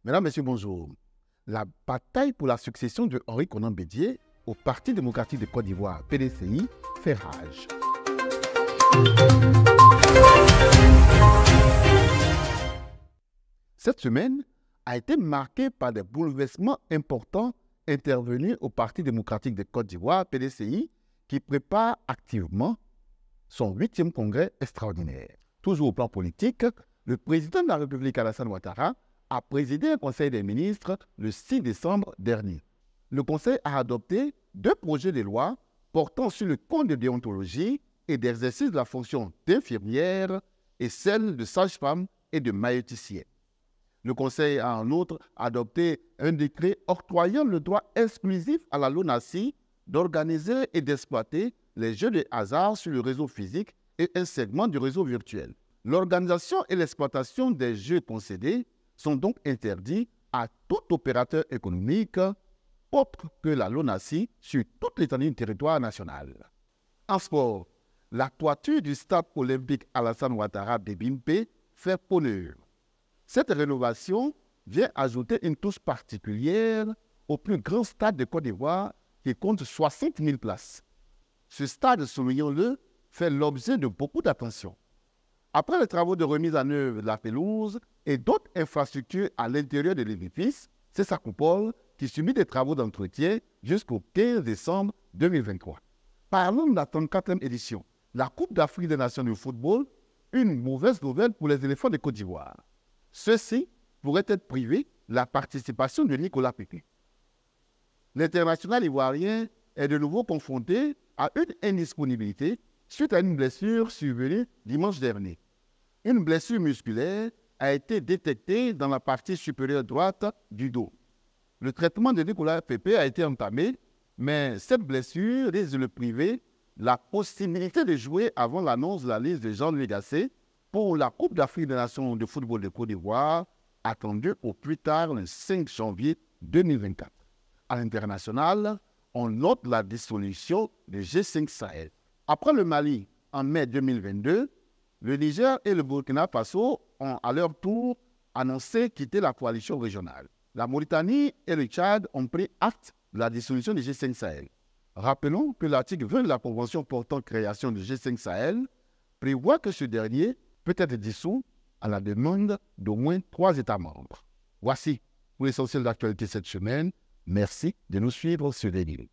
Mesdames, Messieurs, bonjour. La bataille pour la succession de Henri Konan Bédié au Parti démocratique de Côte d'Ivoire, PDCI, fait rage. Cette semaine a été marquée par des bouleversements importants intervenus au Parti démocratique de Côte d'Ivoire, PDCI, qui prépare activement son 8e congrès extraordinaire. Toujours au plan politique, le président de la République, Alassane Ouattara, a présidé un conseil des ministres le 6 décembre dernier. Le conseil a adopté 2 projets de loi portant sur le code de déontologie et d'exercice de la fonction d'infirmière et celle de sage-femme et de maïeuticien. Le conseil a en outre adopté un décret octroyant le droit exclusif à la LONASI d'organiser et d'exploiter les jeux de hasard sur le réseau physique et un segment du réseau virtuel. L'organisation et l'exploitation des jeux concédés sont donc interdits à tout opérateur économique autre que la LONASI sur toute l'étendue du territoire national. En sport, la toiture du stade olympique Alassane Ouattara de Bimpe fait honneur. Cette rénovation vient ajouter une touche particulière au plus grand stade de Côte d'Ivoire qui compte 60 000 places. Ce stade, soulignons-le, fait l'objet de beaucoup d'attention. Après les travaux de remise en œuvre de la pelouse et d'autres infrastructures à l'intérieur de l'édifice, c'est sa coupole qui subit des travaux d'entretien jusqu'au 15 décembre 2023. Parlons de la 34e édition, la Coupe d'Afrique des Nations du football, une mauvaise nouvelle pour les éléphants de Côte d'Ivoire. Ceux-ci pourraient être privés de la participation de Nicolas Pepe. L'international ivoirien est de nouveau confronté à une indisponibilité suite à une blessure survenue dimanche dernier. Une blessure musculaire a été détectée dans la partie supérieure droite du dos. Le traitement de Nicolas Pepe a été entamé, mais cette blessure risque de le priver la possibilité de jouer avant l'annonce de la liste de Jean Légacé pour la Coupe d'Afrique des Nations de football de Côte d'Ivoire, attendue au plus tard le 5 janvier 2024. À l'international, on note la dissolution du G5 Sahel. Après le Mali, en mai 2022, le Niger et le Burkina Faso ont à leur tour annoncé quitter la coalition régionale. La Mauritanie et le Tchad ont pris acte de la dissolution du G5 Sahel. Rappelons que l'article 20 de la Convention portant création du G5 Sahel prévoit que ce dernier peut être dissous à la demande d'au moins 3 États membres. Voici pour l'essentiel d'actualité cette semaine. Merci de nous suivre sur les news.